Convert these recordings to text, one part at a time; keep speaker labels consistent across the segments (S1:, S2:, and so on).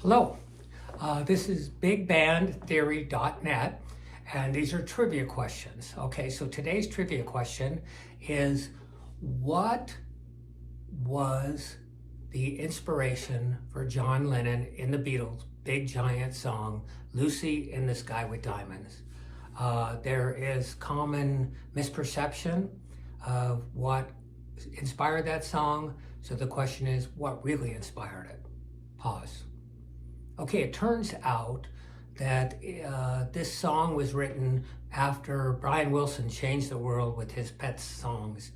S1: Hello, this is bigbandtheory.net, and these are trivia questions. Okay, so today's trivia question is, what was the inspiration for John Lennon in the Beatles' big giant song, Lucy in the Sky with Diamonds? There is common misperception of what inspired that song, so the question is, what really inspired it? Pause. Okay, it turns out that this song was written after Brian Wilson changed the world with his Pet Songs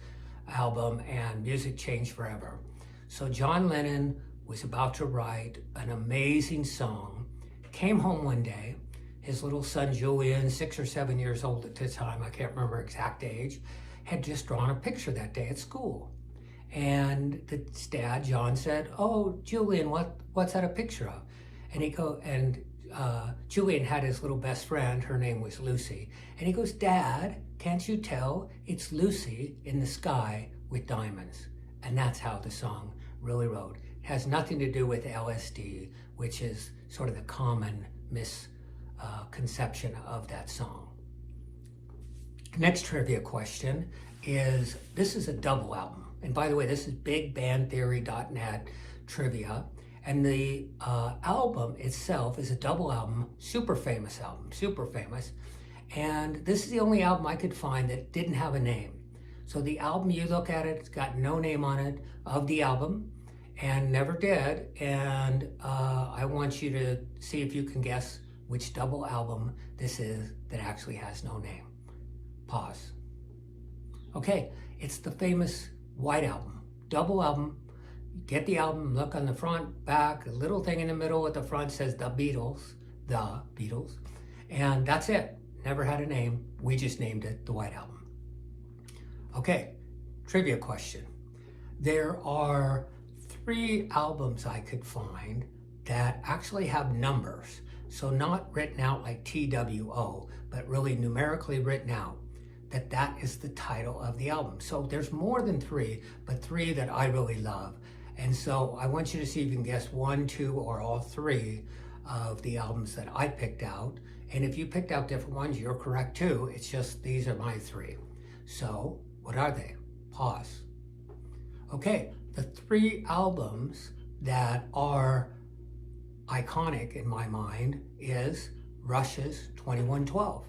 S1: album and Music Changed Forever. So John Lennon was about to write an amazing song, came home one day, his little son Julian, 6 or 7 years old at the time, I can't remember exact age, had just drawn a picture that day at school. And his dad, John, said, "Oh, Julian, what's that a picture of?" And Julian had his little best friend, her name was Lucy. And he goes, "Dad, can't you tell? It's Lucy in the Sky with Diamonds." And that's how the song really wrote. It has nothing to do with LSD, which is sort of the common misconception of that song. Next trivia question is, this is a double album. And by the way, this is bigbandtheory.net trivia. And the album itself is a double album, super famous. And this is the only album I could find that didn't have a name. So the album, you look at it, it's got no name on it of the album, and never did. And I want you to see if you can guess which double album this is that actually has no name. Pause. Okay, it's the famous White Album, double album. Get the album, look on the front, back, a little thing in the middle at the front says The Beatles, and that's it. Never had a name. We just named it the White Album. Okay, trivia question. There are 3 albums I could find that actually have numbers. So not written out like TWO, but really numerically written out, that is the title of the album. So there's more than 3, but 3 that I really love. And so I want you to see if you can guess 1, 2, or all 3 of the albums that I picked out. And if you picked out different ones, you're correct too. It's just these are my 3. So what are they? Pause. Okay, the 3 albums that are iconic in my mind is Rush's 2112,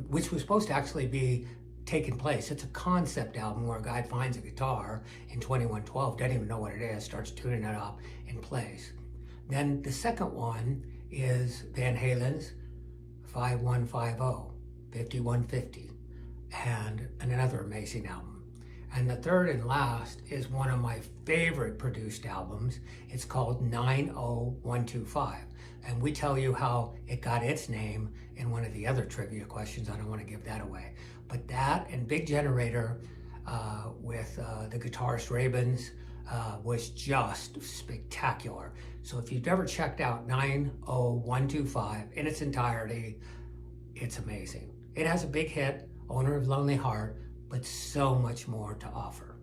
S1: which was supposed to actually be taking place. It's a concept album where a guy finds a guitar in 2112, doesn't even know what it is, starts tuning it up and plays. Then the second one is Van Halen's 5150, and another amazing album. And the third and last is one of my favorite produced albums. It's called 90125. And we tell you how it got its name in one of the other trivia questions. I don't want to give that away. But that and Big Generator with the guitarist Rabin's was just spectacular. So if you've ever checked out 90125 in its entirety, it's amazing. It has a big hit, Owner of Lonely Heart, but so much more to offer.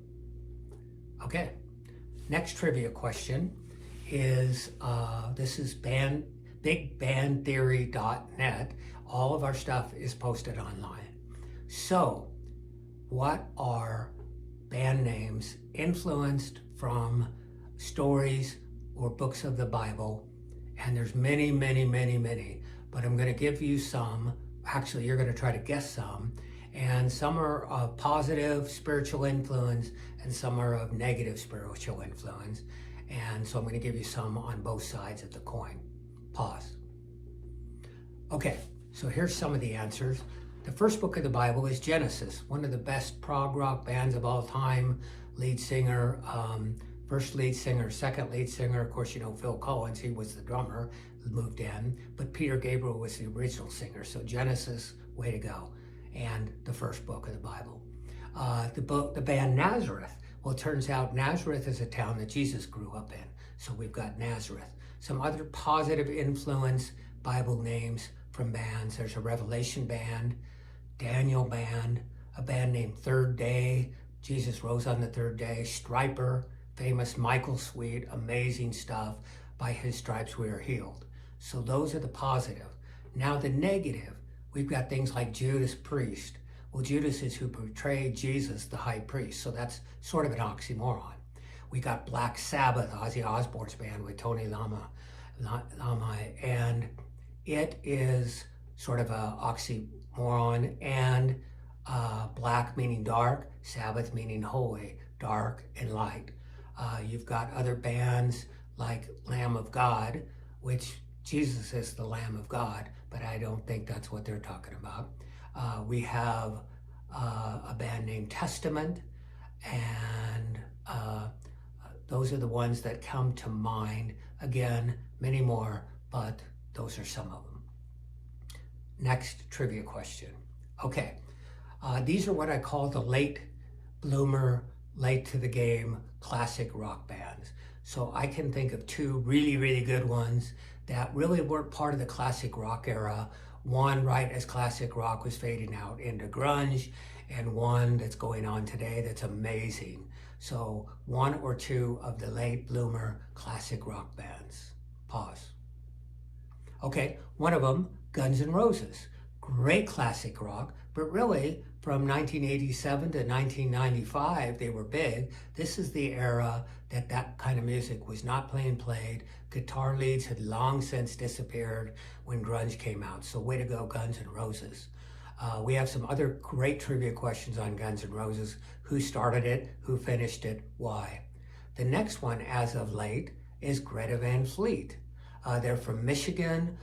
S1: Okay, next trivia question is, this is bigbandtheory.net. All of our stuff is posted online. So, what are band names influenced from stories or books of the Bible? And there's many, but I'm going to give you some. Actually, you're going to try to guess some. And some are of positive spiritual influence, and some are of negative spiritual influence. And so I'm going to give you some on both sides of the coin. Pause. Okay, so here's some of the answers. The first book of the Bible is Genesis, one of the best prog rock bands of all time. Lead singer, first lead singer, second lead singer. Of course, you know Phil Collins, he was the drummer, moved in. But Peter Gabriel was the original singer. So Genesis, way to go. And the first book of the Bible. The band Nazareth. Well, it turns out Nazareth is a town that Jesus grew up in. So we've got Nazareth. Some other positive influence Bible names from bands. There's a Revelation band, Daniel band, a band named Third Day, Jesus rose on the third day, Stryper, famous Michael Sweet, amazing stuff. by his stripes we are healed. So those are the positive. Now the negative, we've got things like Judas Priest. Well, Judas is who betrayed Jesus, the high priest. So that's sort of an oxymoron. We got Black Sabbath, Ozzy Osbourne's band with Tony Lama, and it is sort of an oxymoron. And black meaning dark, Sabbath meaning holy, dark and light. You've got other bands like Lamb of God, which Jesus is the Lamb of God, but I don't think that's what they're talking about. We have a band named Testament, and those are the ones that come to mind. Again, many more, but those are some of them. Next trivia question. Okay, these are what I call the late bloomer, late to the game classic rock bands. So I can think of two really, really good ones that really weren't part of the classic rock era. One right as classic rock was fading out into grunge, and one that's going on today that's amazing. So one or two of the late bloomer classic rock bands. Pause. Okay, one of them, Guns N' Roses. Great classic rock, but really from 1987 to 1995, they were big. This is the era that kind of music was not played. Guitar leads had long since disappeared when grunge came out. So way to go, Guns N' Roses. We have some other great trivia questions on Guns N' Roses. Who started it? Who finished it? Why? The next one, as of late, is Greta Van Fleet. They're from Michigan.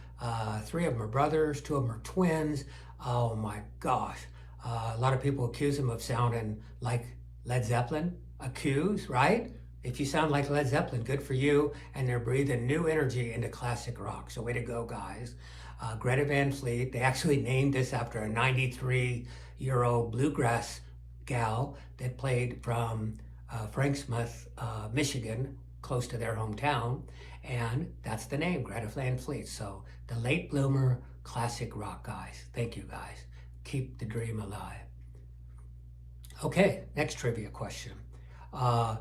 S1: Three of them are brothers. Two of them are twins. Oh my gosh. A lot of people accuse them of sounding like Led Zeppelin. Accuse, right? If you sound like Led Zeppelin, good for you. And they're breathing new energy into classic rock. So way to go, guys. Greta Van Fleet, they actually named this after a 93-year-old bluegrass gal that played from Franksmouth, Michigan, close to their hometown. And that's the name, Greta Van Fleet. So the late bloomer classic rock guys. Thank you, guys. Keep the dream alive. Okay, next trivia question. A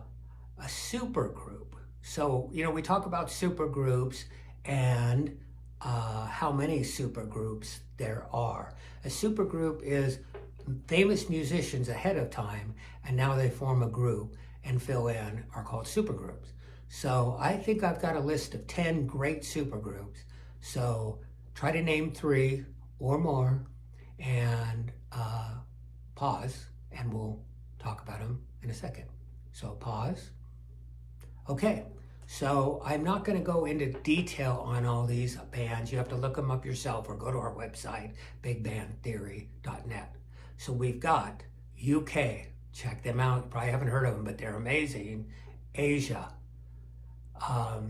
S1: supergroup. So, we talk about supergroups and how many supergroups there are. A supergroup is famous musicians ahead of time, and now they form a group and fill in are called supergroups. So I think I've got a list of 10 great supergroups. So try to name 3 or more and pause, and we'll talk about them in a second. So pause. Okay, so I'm not going to go into detail on all these bands. You have to look them up yourself or go to our website, bigbandtheory.net. So we've got UK, check them out. You probably haven't heard of them, but they're amazing. Asia.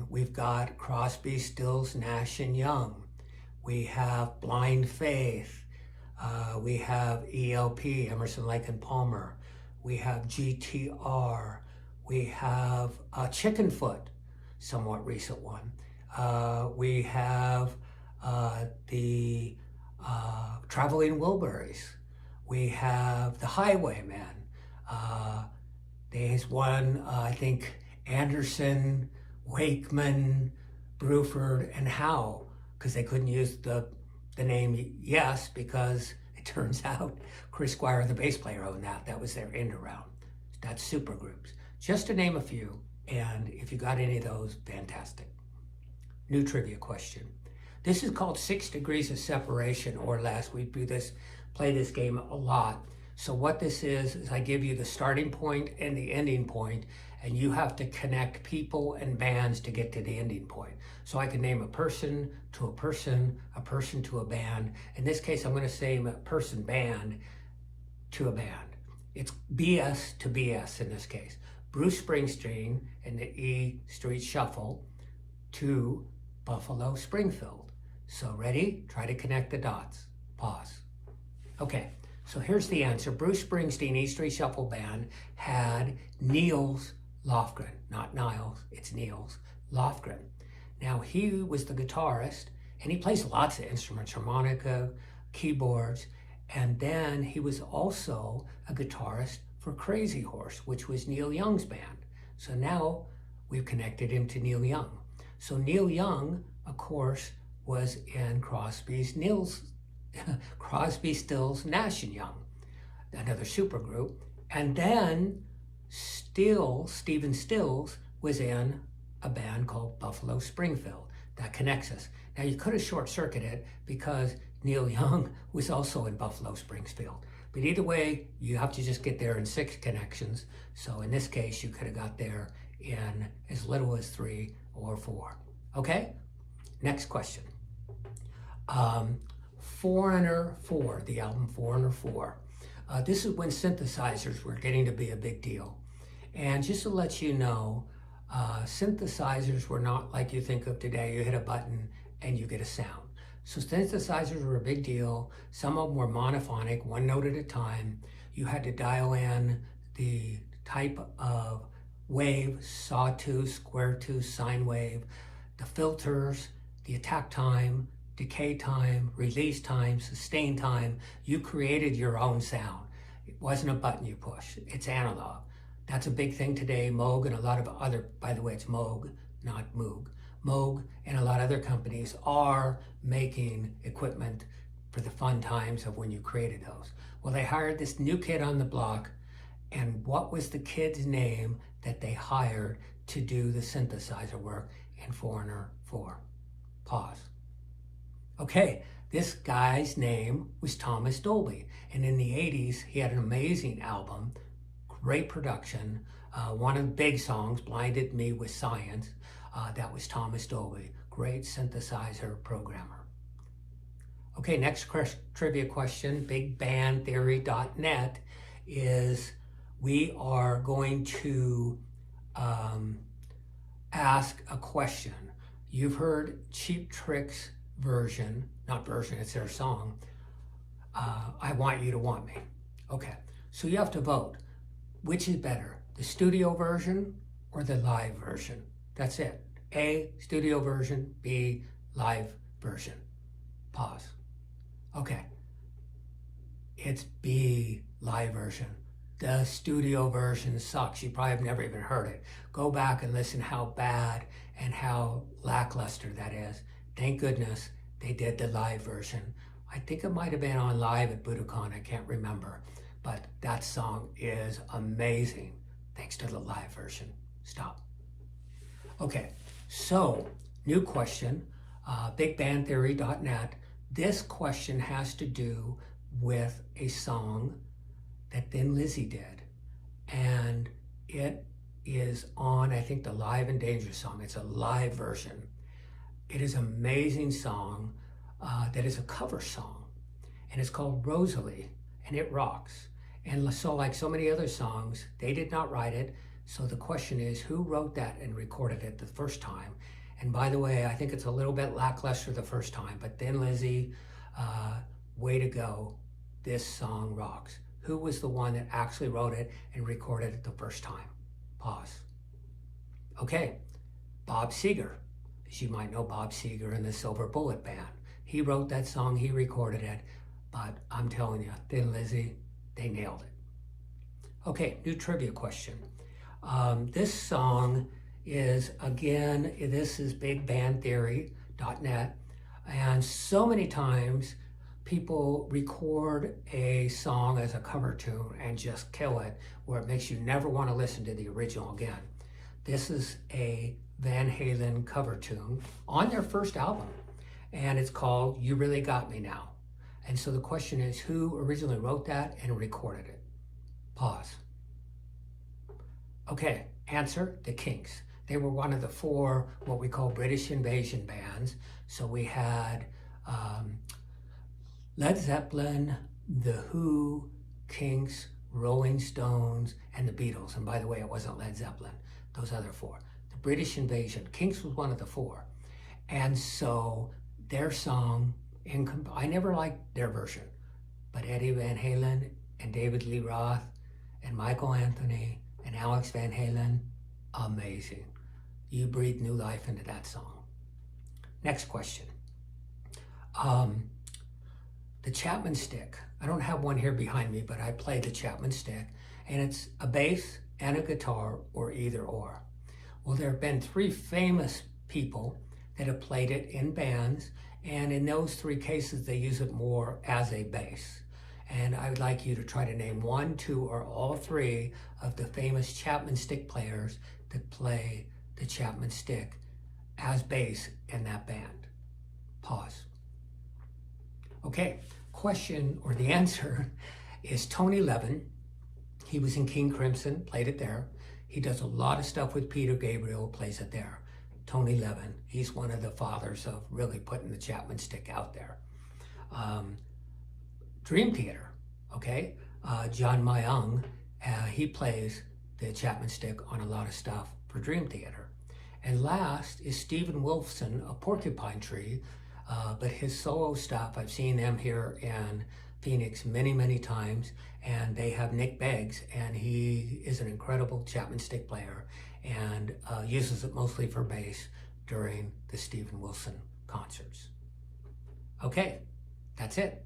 S1: We've got Crosby, Stills, Nash and Young. We have Blind Faith. We have ELP, Emerson, Lake and Palmer. We have GTR. We have Chickenfoot, somewhat recent one. We have the Traveling Wilburys. We have the Highwaymen. There's one, I think, Anderson, Wakeman, Bruford, and Howe, because they couldn't use the name Yes, because it turns out Chris Squire, the bass player, owned that. That was their end around. That's supergroups. Just to name a few, and if you got any of those, fantastic. New trivia question. This is called 6 degrees of separation or less. We play this game a lot. So what this is I give you the starting point and the ending point, and you have to connect people and bands to get to the ending point. So I can name a person to a person to a band. In this case, I'm going to say a person band to a band. It's BS to BS in this case. Bruce Springsteen and the E Street Shuffle to Buffalo Springfield. So ready? Try to connect the dots. Pause. Okay, so here's the answer. Bruce Springsteen E Street Shuffle Band had Niels Lofgren, not Niles, it's Niels Lofgren. Now he was the guitarist, and he plays lots of instruments, harmonica, keyboards, and then he was also a guitarist for Crazy Horse, which was Neil Young's band. So now we've connected him to Neil Young. So Neil Young, of course, was in Crosby, Stills, Nash and Young, another supergroup. And then Stephen Stills was in a band called Buffalo Springfield. That connects us. Now you could have short-circuited because Neil Young was also in Buffalo Springfield. But either way, you have to just get there in 6 connections. So in this case, you could have got there in as little as 3 or 4. Okay? Next question. Foreigner 4, the album Foreigner 4. This is when synthesizers were getting to be a big deal. And just to let you know, synthesizers were not like you think of today. You hit a button and you get a sound. So synthesizers were a big deal. Some of them were monophonic, one note at a time. You had to dial in the type of wave, sawtooth, square tooth, sine wave, the filters, the attack time, decay time, release time, sustain time. You created your own sound. It wasn't a button you push. It's analog. That's a big thing today. Moog and a lot of other, by the way, it's Moog, not Moog. Moog and a lot of other companies are making equipment for the fun times of when you created those. Well, they hired this new kid on the block, and what was the kid's name that they hired to do the synthesizer work in Foreigner 4? Pause. Okay, this guy's name was Thomas Dolby, and in the 80s, he had an amazing album, great production. One of the big songs, Blinded Me with Science, that was Thomas Dolby, great synthesizer programmer. Okay, next trivia question, bigbandtheory.net, is we are going to ask a question. You've heard Cheap Trick's version, not version, it's their song, I Want You to Want Me. Okay, so you have to vote. Which is better, the studio version or the live version? That's it. A, studio version, B, live version. Pause. Okay. It's B, live version. The studio version sucks. You probably have never even heard it. Go back and listen how bad and how lackluster that is. Thank goodness they did the live version. I think it might have been on live at Budokan, I can't remember. But that song is amazing thanks to the live version. Stop. Okay, so new question, bigbandtheory.net. This question has to do with a song that Thin Lizzy did. And it is on, I think, the Live and Dangerous song. It's a live version. It is an amazing song that is a cover song. And it's called Rosalie, and it rocks. And so like so many other songs, they did not write it. So the question is, who wrote that and recorded it the first time? And by the way, I think it's a little bit lackluster the first time, but Thin Lizzy, way to go. This song rocks. Who was the one that actually wrote it and recorded it the first time? Pause. Okay, Bob Seger. As you might know, Bob Seger and the Silver Bullet Band. He wrote that song, he recorded it, but I'm telling you, Thin Lizzy, they nailed it. Okay, new trivia question. This song is, again, this is bigbandtheory.net, and so many times people record a song as a cover tune and just kill it, where it makes you never want to listen to the original again. This is a Van Halen cover tune on their first album, and it's called You Really Got Me Now. And so the question is, who originally wrote that and recorded it? Pause. Okay, answer, the Kinks. They were one of the 4 what we call British invasion bands. So we had Led Zeppelin, The Who, Kinks, Rolling Stones, and the Beatles. And by the way, it wasn't Led Zeppelin, those other 4. The British invasion, Kinks was one of the 4. And so their song, I never liked their version, but Eddie Van Halen and David Lee Roth and Michael Anthony and Alex Van Halen, amazing. You breathe new life into that song. Next question. The Chapman stick. I don't have one here behind me, but I play the Chapman stick, and it's a bass and a guitar, or either or. Well, there have been 3 famous people that have played it in bands, and in those 3 cases, they use it more as a bass. And I would like you to try to name 1, 2, or all 3 of the famous Chapman stick players that play the Chapman stick as bass in that band. Pause. Okay, question, or the answer, is Tony Levin. He was in King Crimson, played it there. He does a lot of stuff with Peter Gabriel, plays it there. Tony Levin, he's one of the fathers of really putting the Chapman stick out there. Dream Theater, okay? John Mayung, he plays the Chapman stick on a lot of stuff for Dream Theater. And last is Stephen Wolfson of Porcupine Tree, but his solo stuff, I've seen them here in Phoenix many, many times, and they have Nick Beggs, and he is an incredible Chapman stick player and uses it mostly for bass during the Stephen Wilson concerts. Okay, that's it.